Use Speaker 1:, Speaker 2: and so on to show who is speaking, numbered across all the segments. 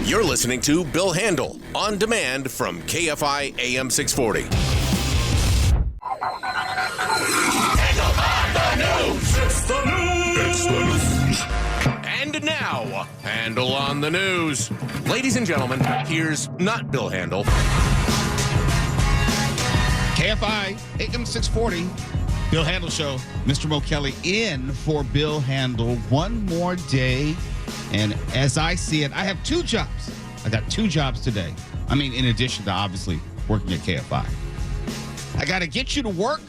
Speaker 1: You're listening to Bill Handel on demand from KFI AM 640. Handel on the news. It's the news. It's the news. And now, Handel on the news. Ladies and gentlemen, here's not Bill Handel.
Speaker 2: KFI AM 640. Bill Handel Show. Mr. Mo Kelly in for Bill Handel one more day. And as I see it, I have two jobs. I got two jobs today. I mean, in addition to obviously working at KFI. I got to get you to work,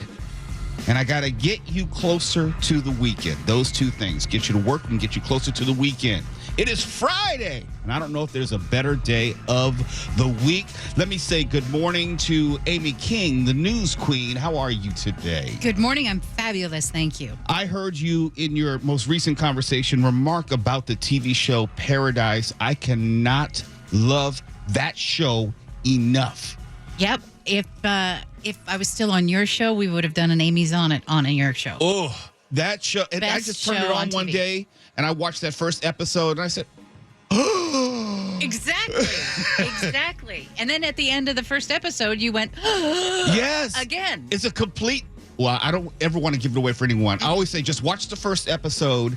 Speaker 2: and I got to get you closer to the weekend. Those two things, get you to work and get you closer to the weekend. It is Friday, and I don't know if there's a better day of the week. Let me say good morning to Amy King, the news queen. How are you today?
Speaker 3: Good morning. I'm fabulous. Thank you.
Speaker 2: I heard you in your most recent conversation remark about the TV show Paradise. I cannot love that show enough.
Speaker 3: Yep. If I was still on your show, we would have done an Amy's on your show.
Speaker 2: Oh, that show. And
Speaker 3: Best
Speaker 2: I just turned it on one
Speaker 3: TV.
Speaker 2: day, and I watched that first episode, and I said,
Speaker 3: Exactly. And then at the end of the first episode, you went,
Speaker 2: yes.
Speaker 3: Again.
Speaker 2: It's a complete, well, I don't ever want to give it away for anyone. I always say just watch the first episode,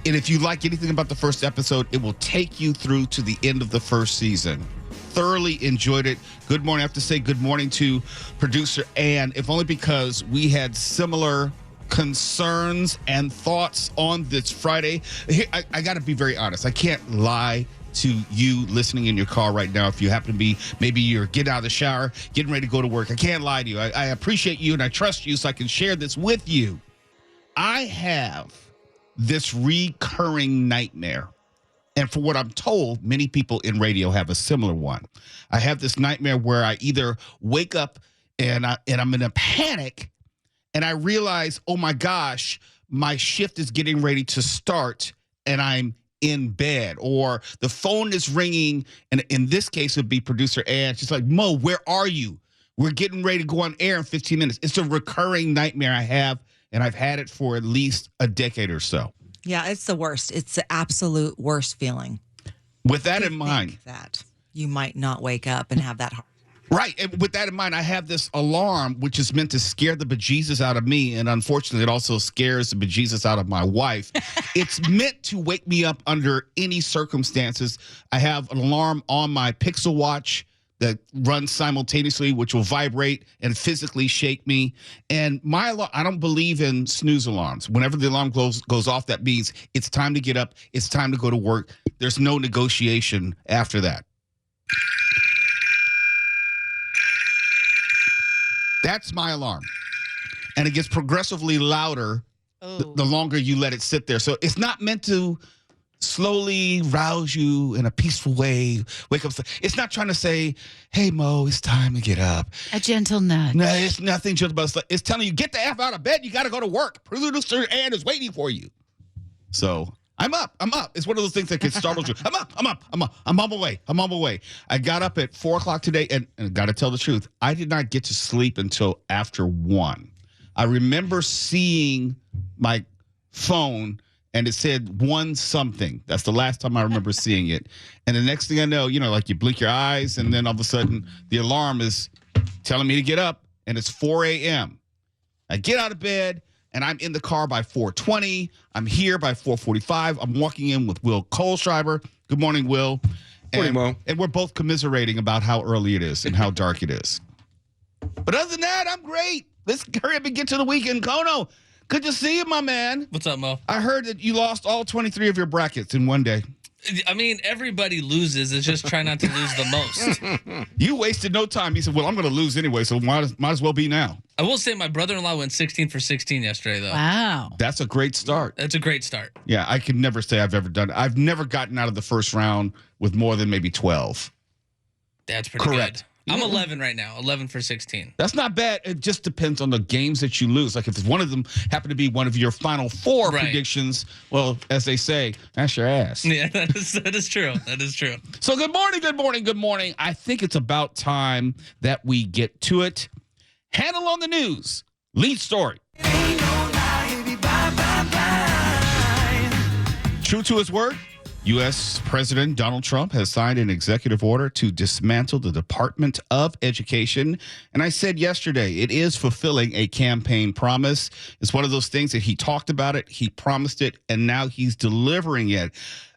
Speaker 2: and if you like anything about the first episode, it will take you through to the end of the first season. Thoroughly enjoyed it. Good morning. I have to say good morning to producer Ann, if only because we had similar concerns and thoughts on this Friday. Here, I got to be very honest. I can't lie to you listening in your car right now. If you happen to be, maybe you're getting out of the shower, getting ready to go to work. I can't lie to you. I appreciate you and I trust you so I can share this with you. I have this recurring nightmare. And for what I'm told, many people in radio have a similar one. I have this nightmare where I either wake up and I'm in a panic and I realize, oh my gosh, my shift is getting ready to start and I'm in bed, or the phone is ringing. And in this case, it would be producer Ann. She's like, Mo, where are you? We're getting ready to go on air in 15 minutes. It's a recurring nightmare I have, and I've had it for at least a decade or so.
Speaker 4: Yeah, it's the worst. It's the absolute worst feeling.
Speaker 2: With that in mind,
Speaker 4: that you might not wake up and have that heart.
Speaker 2: Right. And with that in mind, I have this alarm, which is meant to scare the bejesus out of me. And unfortunately, it also scares the bejesus out of my wife. It's meant to wake me up under any circumstances. I have an alarm on my Pixel Watch that runs simultaneously, which will vibrate and physically shake me. And my alarm, I don't believe in snooze alarms. Whenever the alarm goes off, that means it's time to get up. It's time to go to work. There's no negotiation after that. That's my alarm. And it gets progressively louder the longer you let it sit there. So it's not meant to slowly rouse you in a peaceful way. Wake up. It's not trying to say, hey, Mo, it's time to get up.
Speaker 3: A gentle nudge.
Speaker 2: No, it's nothing gentle about it. It's telling you, get the F out of bed. You got to go to work. Producer Ann is waiting for you. So I'm up. It's one of those things that can startle you. I'm on my way. I got up at 4 o'clock today, and got to tell the truth, I did not get to sleep until after 1. I remember seeing my phone, and it said 1 something. That's the last time I remember seeing it. And the next thing I know, like you blink your eyes, and then all of a sudden, the alarm is telling me to get up, and it's 4 a.m. I get out of bed, and I'm in the car by 4:20. I'm here by 4:45. I'm walking in with Will Kohlschreiber. Good morning, Will.
Speaker 5: Morning, Mo.
Speaker 2: And we're both commiserating about how early it is and how dark it is. But other than that, I'm great. Let's hurry up and get to the weekend. Kono, good to see you, my man.
Speaker 5: What's up, Mo?
Speaker 2: I heard that you lost all 23 of your brackets in one day.
Speaker 5: I mean, everybody loses. It's just try not to lose the most.
Speaker 2: You wasted no time. He said, well, I'm going to lose anyway, so might as well be now.
Speaker 5: I will say my brother-in-law went 16 for 16 yesterday, though.
Speaker 3: Wow.
Speaker 2: That's a great start.
Speaker 5: That's a great start.
Speaker 2: Yeah, I can never say I've ever done it. I've never gotten out of the first round with more than maybe 12.
Speaker 5: That's pretty
Speaker 2: Correct.
Speaker 5: good. I'm 11 right now, 11 for 16.
Speaker 2: That's not bad. It just depends on the games that you lose. Like if one of them happened to be one of your final 4
Speaker 5: Right.
Speaker 2: predictions, well, as they say, that's your ass.
Speaker 5: Yeah, that is true. That is true.
Speaker 2: So good morning. I think it's about time that we get to it. Handel on the news. Lead story. True to his word, U.S. President Donald Trump has signed an executive order to dismantle the Department of Education. And I said yesterday, it is fulfilling a campaign promise. It's one of those things that he talked about it, he promised it, and now he's delivering it.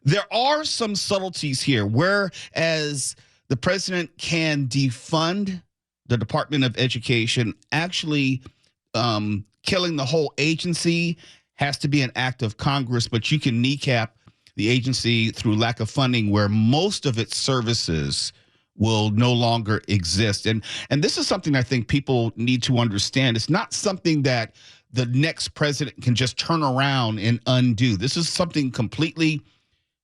Speaker 2: There are some subtleties here, whereas the president can defund the Department of Education, actually killing the whole agency has to be an act of Congress, but you can kneecap the agency through lack of funding where most of its services will no longer exist. And this is something I think people need to understand. It's not something that the next president can just turn around and undo. This is something completely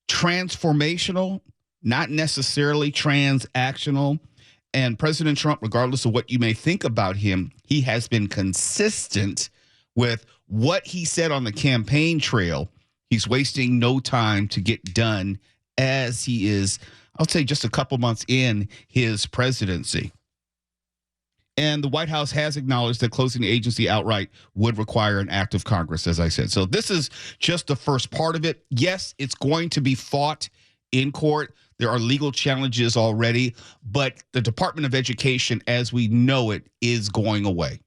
Speaker 2: transformational, not necessarily transactional. And President Trump, regardless of what you may think about him, he has been consistent with what he said on the campaign trail. He's wasting no time to get done as he is, I'll say, just a couple months in his presidency. And the White House has acknowledged that closing the agency outright would require an act of Congress, as I said. So this is just the first part of it. Yes, it's going to be fought in court. There are legal challenges already, but the Department of Education, as we know it, is going away.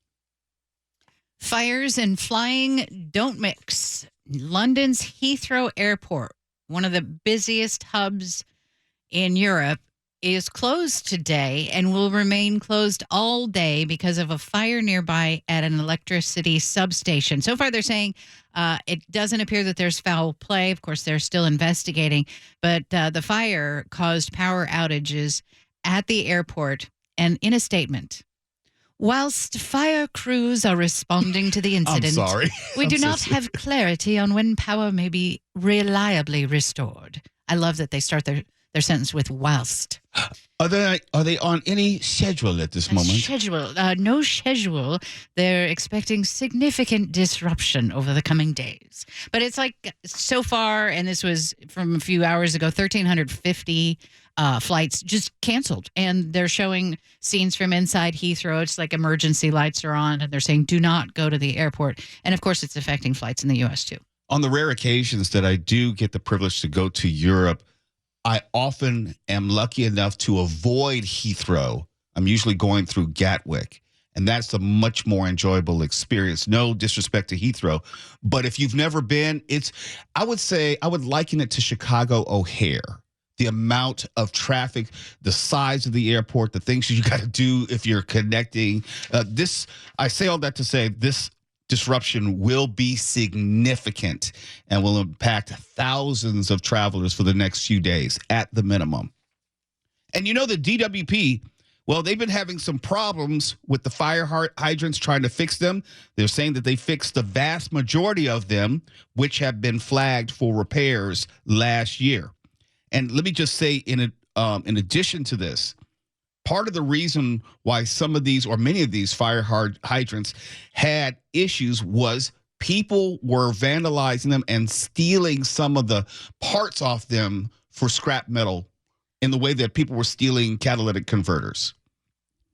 Speaker 3: Fires and flying don't mix. London's Heathrow Airport, one of the busiest hubs in Europe, is closed today and will remain closed all day because of a fire nearby at an electricity substation. So far, they're saying it doesn't appear that there's foul play. Of course, they're still investigating, but the fire caused power outages at the airport. And in a statement, whilst fire crews are responding to the incident, we do not have clarity on when power may be reliably restored. I love that they start their sentence with whilst.
Speaker 2: Are they on any schedule at this moment?
Speaker 3: No schedule. They're expecting significant disruption over the coming days. But it's like so far, and this was from a few hours ago, 1,350 flights just canceled. And they're showing scenes from inside Heathrow. It's like emergency lights are on, and they're saying, do not go to the airport. And of course, it's affecting flights in the U.S. too. On
Speaker 2: the rare occasions that I do get the privilege to go to Europe, I often am lucky enough to avoid Heathrow. I'm usually going through Gatwick, and that's a much more enjoyable experience. No disrespect to Heathrow, but if you've never been, I would liken it to Chicago O'Hare. The amount of traffic, the size of the airport, the things you got to do if you're connecting. I say all that to say this disruption will be significant and will impact thousands of travelers for the next few days at the minimum. And you know, the DWP, well, they've been having some problems with the fire hydrants, trying to fix them. They're saying that they fixed the vast majority of them, which have been flagged for repairs last year. And let me just say, in addition to this, part of the reason why some of these or many of these fire hydrants had issues was people were vandalizing them and stealing some of the parts off them for scrap metal in the way that people were stealing catalytic converters.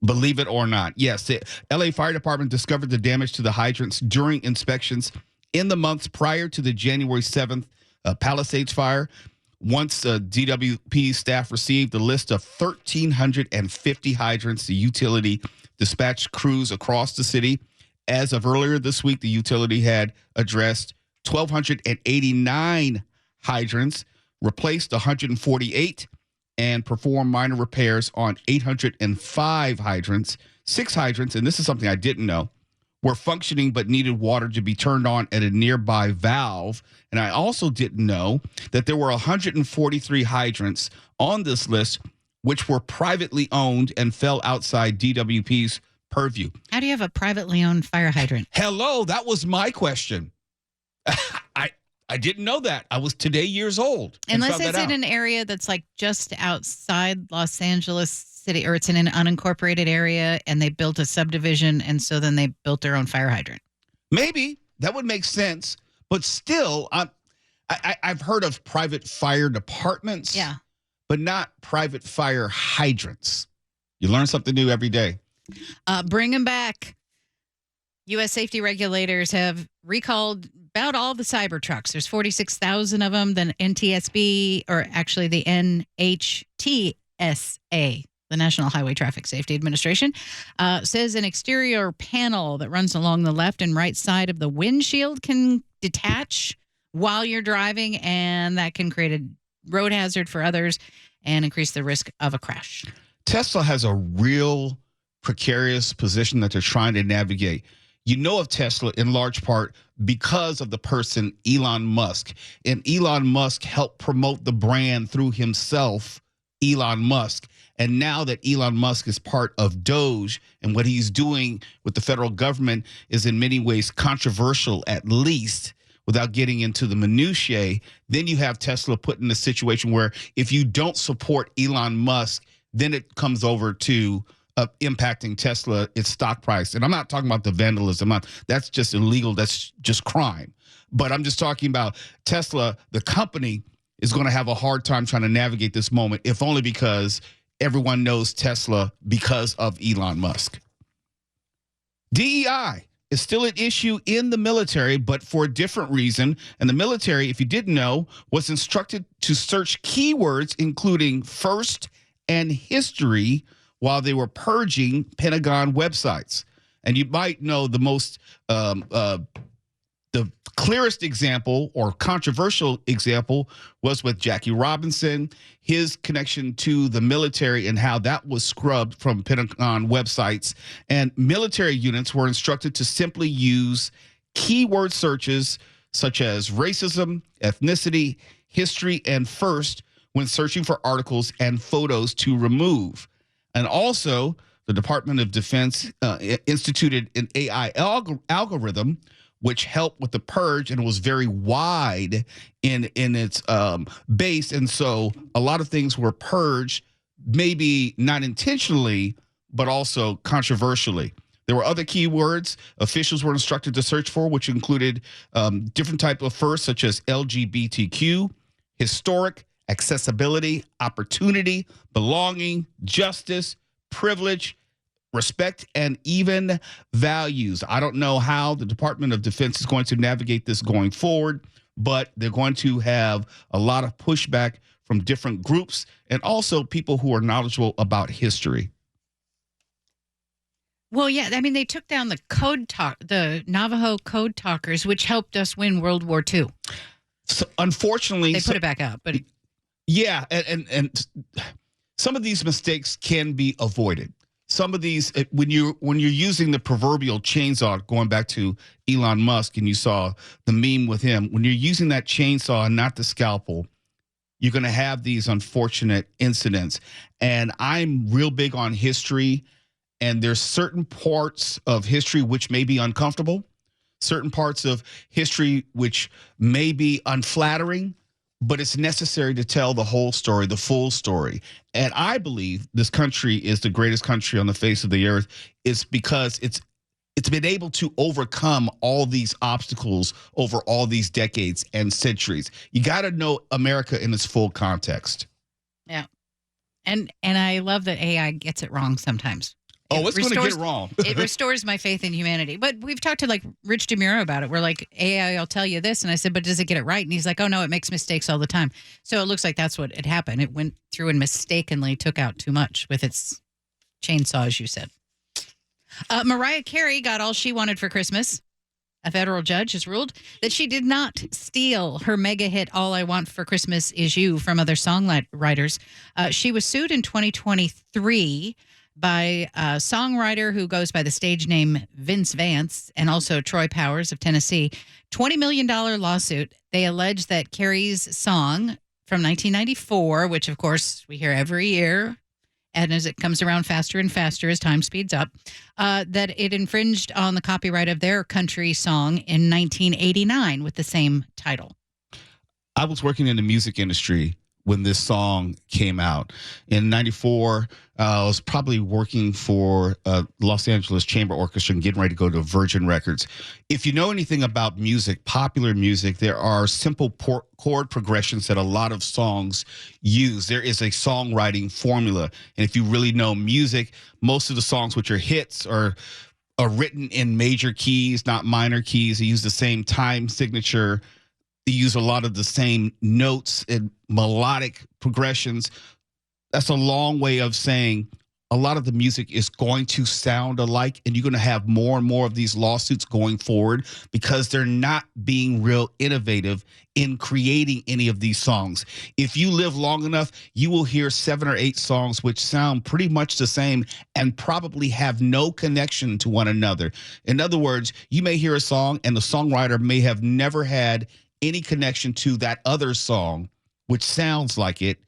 Speaker 2: Believe it or not. Yes, the LA Fire Department discovered the damage to the hydrants during inspections in the months prior to the January 7th Palisades fire. Once DWP staff received a list of 1,350 hydrants, the utility dispatched crews across the city. As of earlier this week, the utility had addressed 1,289 hydrants, replaced 148, and performed minor repairs on 805 hydrants. 6 hydrants, and this is something I didn't know, were functioning but needed water to be turned on at a nearby valve. And I also didn't know that there were 143 hydrants on this list which were privately owned and fell outside DWP's purview.
Speaker 3: How do you have a privately owned fire hydrant?
Speaker 2: Hello, that was my question. I didn't know that. I was today years old.
Speaker 3: Unless it's in an area that's like just outside Los Angeles City, or it's in an unincorporated area and they built a subdivision, and so then they built their own fire hydrant.
Speaker 2: Maybe that would make sense, but still, I've heard of private fire departments, but not private fire hydrants. You learn something new every day.
Speaker 3: Bring them back. U.S. safety regulators have recalled about all the Cybertrucks. There's 46,000 of them. Then NTSB, or actually the NHTSA, the National Highway Traffic Safety Administration, says an exterior panel that runs along the left and right side of the windshield can detach while you're driving, and that can create a road hazard for others and increase the risk of a crash.
Speaker 2: Tesla has a real precarious position that they're trying to navigate. You know of Tesla in large part because of the person Elon Musk. And Elon Musk helped promote the brand through himself, Elon Musk. And now that Elon Musk is part of Doge and what he's doing with the federal government is in many ways controversial, at least, without getting into the minutiae, then you have Tesla put in a situation where if you don't support Elon Musk, then it comes over to impacting Tesla, its stock price. And I'm not talking about the vandalism. That's just illegal. That's just crime. But I'm just talking about Tesla, the company, is going to have a hard time trying to navigate this moment, if only because everyone knows Tesla because of Elon Musk. DEI is still an issue in the military, but for a different reason. And the military, if you didn't know, was instructed to search keywords including first and history while they were purging Pentagon websites. And you might know the most, the clearest example or controversial example was with Jackie Robinson, his connection to the military and how that was scrubbed from Pentagon websites. And military units were instructed to simply use keyword searches such as racism, ethnicity, history, and first when searching for articles and photos to remove. And also, the Department of Defense instituted an AI algorithm which helped with the purge, and it was very wide in its base. And so a lot of things were purged, maybe not intentionally, but also controversially. There were other keywords officials were instructed to search for, which included different types of firsts, such as LGBTQ, historic, accessibility, opportunity, belonging, justice, privilege, respect, and even values. I don't know how the Department of Defense is going to navigate this going forward, but they're going to have a lot of pushback from different groups and also people who are knowledgeable about history.
Speaker 3: Well, yeah, I mean, they took down the Navajo code talkers, which helped us win World War II.
Speaker 2: So unfortunately,
Speaker 3: they put it back up, but
Speaker 2: yeah, and some of these mistakes can be avoided. Some of these, when you're using the proverbial chainsaw, going back to Elon Musk, and you saw the meme with him, when you're using that chainsaw and not the scalpel, you're going to have these unfortunate incidents. And I'm real big on history, and there's certain parts of history which may be uncomfortable, certain parts of history which may be unflattering, but it's necessary to tell the whole story, the full story. And I believe this country is the greatest country on the face of the earth. It's because it's been able to overcome all these obstacles over all these decades and centuries. You got to know America in its full context.
Speaker 3: yeah. And I love that AI gets it wrong sometimes.
Speaker 2: Oh, it's going to get it wrong.
Speaker 3: It restores my faith in humanity. But we've talked to like Rich DeMuro about it. We're like, AI will tell you this. And I said, but does it get it right? And he's like, oh, no, it makes mistakes all the time. So it looks like that's what had happened. It went through and mistakenly took out too much with its chainsaw, as you said. Mariah Carey got all she wanted for Christmas. A federal judge has ruled that she did not steal her mega hit All I Want for Christmas Is You from other songwriters. She was sued in 2023 by a songwriter who goes by the stage name Vince Vance and also Troy Powers of Tennessee. $20 million lawsuit. They allege that Carey's song from 1994, which of course we hear every year, and as it comes around faster and faster as time speeds up, that it infringed on the copyright of their country song in 1989 with the same title.
Speaker 2: I was working in the music industry when this song came out. In 94, I was probably working for Los Angeles Chamber Orchestra and getting ready to go to Virgin Records. If you know anything about music, popular music, there are simple chord progressions that a lot of songs use. There is a songwriting formula. And if you really know music, most of the songs which are hits are are written in major keys, not minor keys. They use the same time signature. They use a lot of the same notes and melodic progressions. That's a long way of saying a lot of the music is going to sound alike, and you're going to have more and more of these lawsuits going forward because they're not being real innovative in creating any of these songs. If you live long enough, you will hear 7 or 8 songs which sound pretty much the same and probably have no connection to one another. In other words, you may hear a song and the songwriter may have never had any connection to that other song, which sounds like it,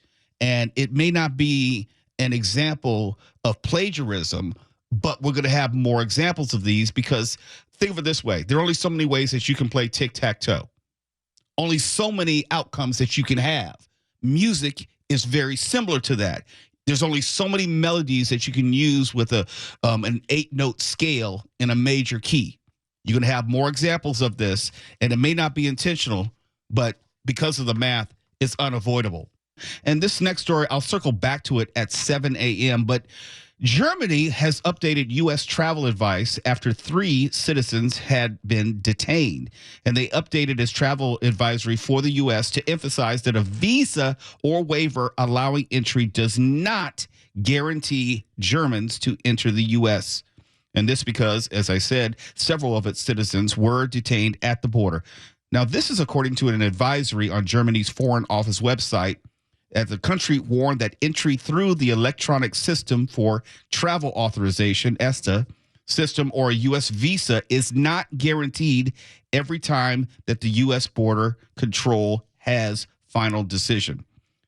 Speaker 2: and it may not be an example of plagiarism, but we're going to have more examples of these because think of it this way. There are only so many ways that you can play tic-tac-toe. Only so many outcomes that you can have. Music is very similar to that. There's only so many melodies that you can use with an 8-note scale in a major key. You're going to have more examples of this, and it may not be intentional, but because of the math, it's unavoidable. And this next story, I'll circle back to it at 7 a.m., but Germany has updated U.S. travel advice after 3 citizens had been detained. And they updated its travel advisory for the U.S. to emphasize that a visa or waiver allowing entry does not guarantee Germans to enter the U.S. And this because, as I said, several of its citizens were detained at the border. Now, this is according to an advisory on Germany's Foreign Office website, as the country warned that entry through the electronic system for travel authorization, ESTA, system or a U.S. visa is not guaranteed every time that the U.S. border control has final decision.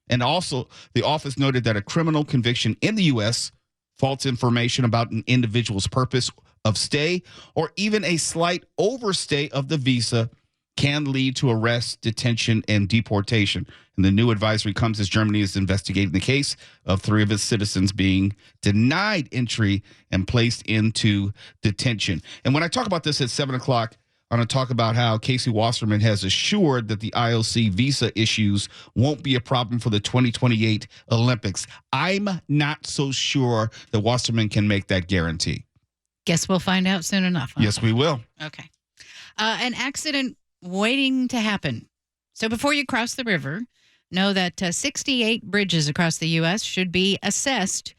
Speaker 2: And also, the office noted that a criminal conviction in the U.S., false information about an individual's purpose of stay, or even a slight overstay of the visa can lead to arrest, detention, and deportation. And the new advisory comes as Germany is investigating the case of 3 of its citizens being denied entry and placed into detention. And when I talk about this at 7 o'clock, I'm going to talk about how Casey Wasserman has assured that the IOC visa issues won't be a problem for the 2028 Olympics. I'm not so sure that Wasserman can make that guarantee.
Speaker 3: Guess we'll find out soon enough. Huh?
Speaker 2: Yes, we will.
Speaker 3: Okay. An accident waiting to happen. So before you cross the river, know that 68 bridges across the U.S. should be assessed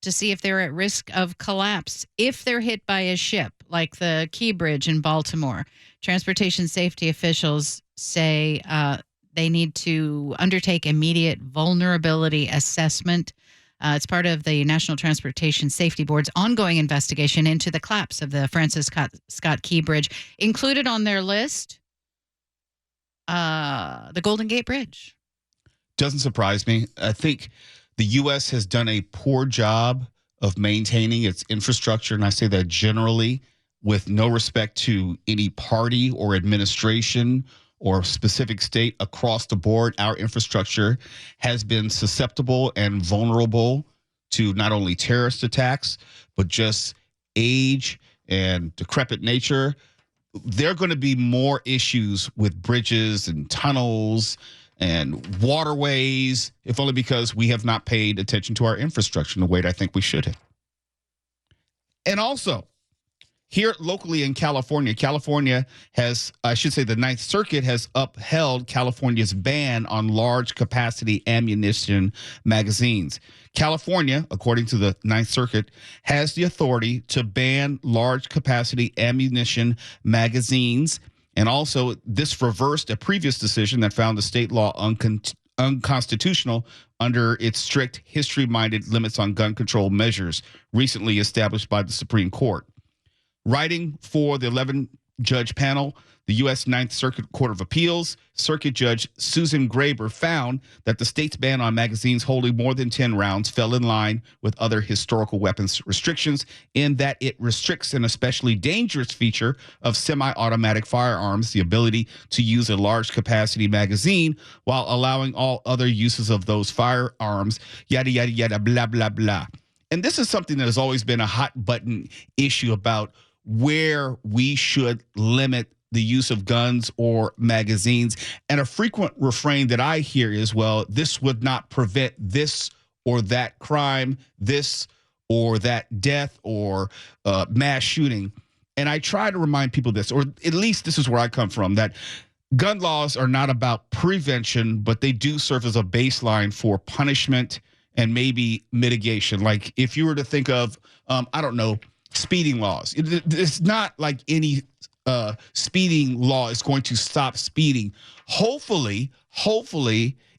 Speaker 3: to see if they're at risk of collapse if they're hit by a ship, like the Key Bridge in Baltimore. Transportation safety officials say they need to undertake immediate vulnerability assessment. It's part of the National Transportation Safety Board's ongoing investigation into the collapse of the Francis Scott Key Bridge. Included on their list, the Golden Gate Bridge.
Speaker 2: Doesn't surprise me. I think the U.S. has done a poor job of maintaining its infrastructure, and I say that generally with no respect to any party or administration or specific state across the board. Our infrastructure has been susceptible and vulnerable to not only terrorist attacks, but just age and decrepit nature. There are going to be more issues with bridges and tunnels and waterways, if only because we have not paid attention to our infrastructure in the way that I think we should have. And also, here locally in California, California has, I should say the Ninth Circuit has upheld California's ban on large capacity ammunition magazines. California, according to the Ninth Circuit, has the authority to ban large capacity ammunition magazines. And also, this reversed a previous decision that found the state law unconstitutional under its strict history-minded limits on gun control measures recently established by the Supreme Court. Writing for the 11-judge panel, the U.S. Ninth Circuit Court of Appeals, Circuit Judge Susan Graber found that the state's ban on magazines holding more than 10 rounds fell in line with other historical weapons restrictions in that it restricts an especially dangerous feature of semi-automatic firearms, the ability to use a large capacity magazine, while allowing all other uses of those firearms, yada, yada, yada, blah, blah, blah. And this is something that has always been a hot button issue about where we should limit the use of guns or magazines. And a frequent refrain that I hear is, well, this would not prevent this or that crime, this or that death or mass shooting. and I try to remind people this, or at least this is where I come from, that gun laws are not about prevention, but they do serve as a baseline for punishment and maybe mitigation. Like if you were to think of, I don't know, speeding laws, it's not like any speeding law is going to stop speeding. Hopefully,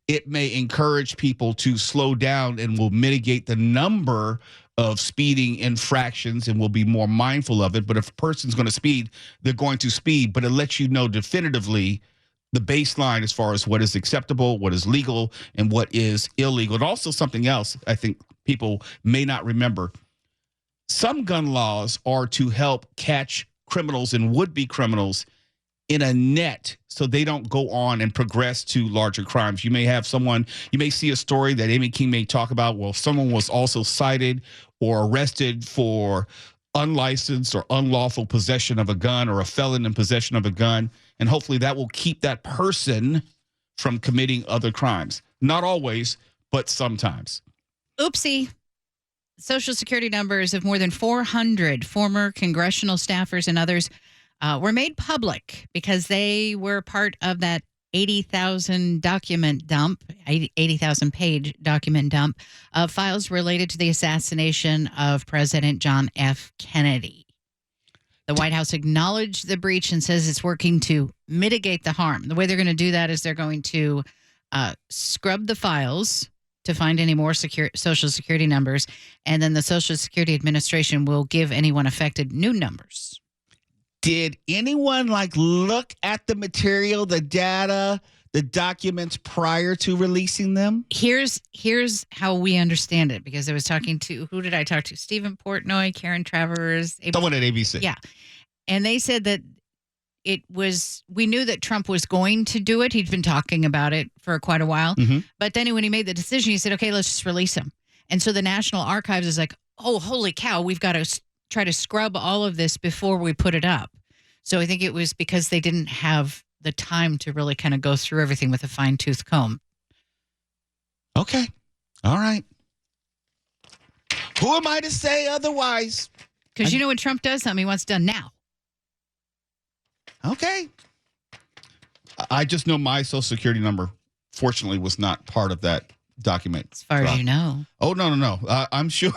Speaker 2: it may encourage people to slow down and will mitigate the number of speeding infractions and will be more mindful of it. But if a person's going to speed, they're going to speed. But it lets you know definitively the baseline as far as what is acceptable, what is legal, and what is illegal. And also something else I think people may not remember. Some gun laws are to help catch criminals and would-be criminals in a net so they don't go on and progress to larger crimes. You may have someone, you may see a story that Amy King may talk about, well, someone was also cited or arrested for unlicensed or unlawful possession of a gun, or a felon in possession of a gun, and hopefully that will keep that person from committing other crimes. Not always, but sometimes.
Speaker 3: Oopsie. Social Security numbers of more than 400 former congressional staffers and others were made public because they were part of that 80,000 document dump, 80,000 page document dump of files related to the assassination of President John F. Kennedy. The White House acknowledged the breach and says it's working to mitigate the harm. The way they're going to do that is they're going to scrub the files to find any more Social Security numbers, and then the Social Security Administration will give anyone affected new numbers.
Speaker 2: Did anyone look at the material, the data, the documents prior to releasing them?
Speaker 3: Here's how we understand it, because I was talking to, who did I talk to? Stephen Portnoy, Karen Travers.
Speaker 2: Someone at ABC.
Speaker 3: Yeah. And they said that we knew that Trump was going to do it. He'd been talking about it for quite a while. Mm-hmm. But then when he made the decision, he said, okay, let's just release him. And so the National Archives is like, oh, holy cow, we've got to try to scrub all of this before we put it up. So I think it was because they didn't have the time to really kind of go through everything with a fine-tooth comb.
Speaker 2: Okay. All right. Who am I to say otherwise?
Speaker 3: Because when Trump does something, he wants it done now.
Speaker 2: Okay. I just know my Social Security number, fortunately, was not part of that document.
Speaker 3: As far as you know.
Speaker 2: Oh, no. I'm sure.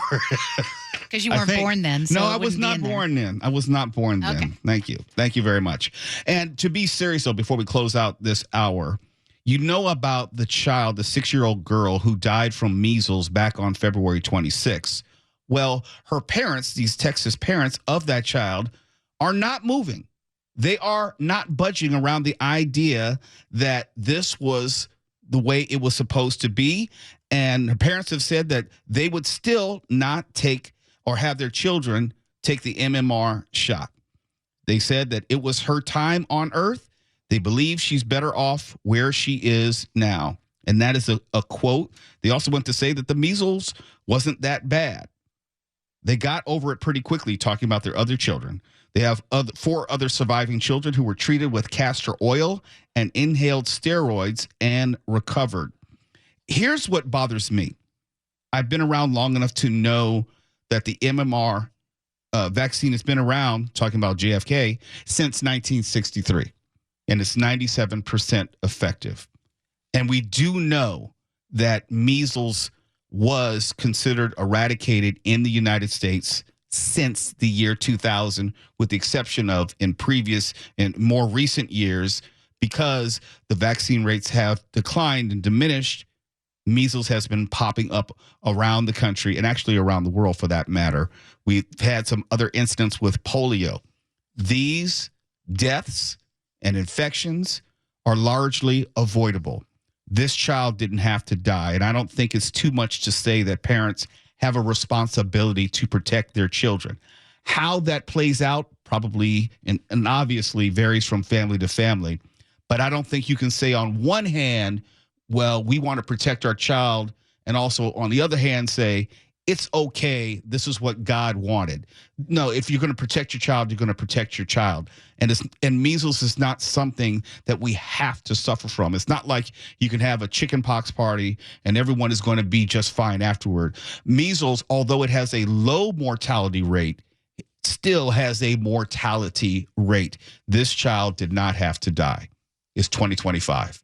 Speaker 3: Because you weren't born then. So
Speaker 2: no, I was not born then. I was not born then.
Speaker 3: Okay.
Speaker 2: Thank you. Thank you very much. And to be serious, though, before we close out this hour, you know about the child, the 6-year-old girl who died from measles back on February 26th. Well, her parents, these Texas parents of that child, are not moving. They are not budging around the idea that this was the way it was supposed to be. And her parents have said that they would still not take or have their children take the MMR shot. They said that it was her time on earth. They believe she's better off where she is now. And that is a quote. They also went to say that the measles wasn't that bad. They got over it pretty quickly, talking about their other children. They have 4 other surviving children who were treated with castor oil and inhaled steroids and recovered. Here's what bothers me. I've been around long enough to know that the MMR vaccine has been around, talking about JFK, since 1963. And it's 97% effective. And we do know that measles was considered eradicated in the United States since the year 2000, with the exception of in previous and more recent years, because the vaccine rates have declined and diminished. Measles has been popping up around the country and actually around the world for that matter. We've had some other incidents with polio. These deaths and infections are largely avoidable. This child didn't have to die. And I don't think it's too much to say that parents have a responsibility to protect their children. How that plays out probably and obviously varies from family to family. But I don't think you can say on one hand, well, we want to protect our child, and also on the other hand say, it's okay, this is what God wanted. No, if you're going to protect your child, you're going to protect your child. And measles is not something that we have to suffer from. It's not like you can have a chicken pox party and everyone is going to be just fine afterward. Measles, although it has a low mortality rate, still has a mortality rate. This child did not have to die. It's 2025.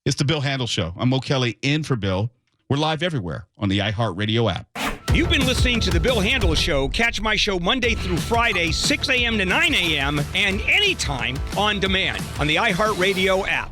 Speaker 2: It's the Bill Handel Show. I'm Mo Kelly in for Bill. We're live everywhere on the iHeartRadio app.
Speaker 6: You've been listening to The Bill Handel Show. Catch my show Monday through Friday, 6 a.m. to 9 a.m. and anytime on demand on the iHeartRadio app.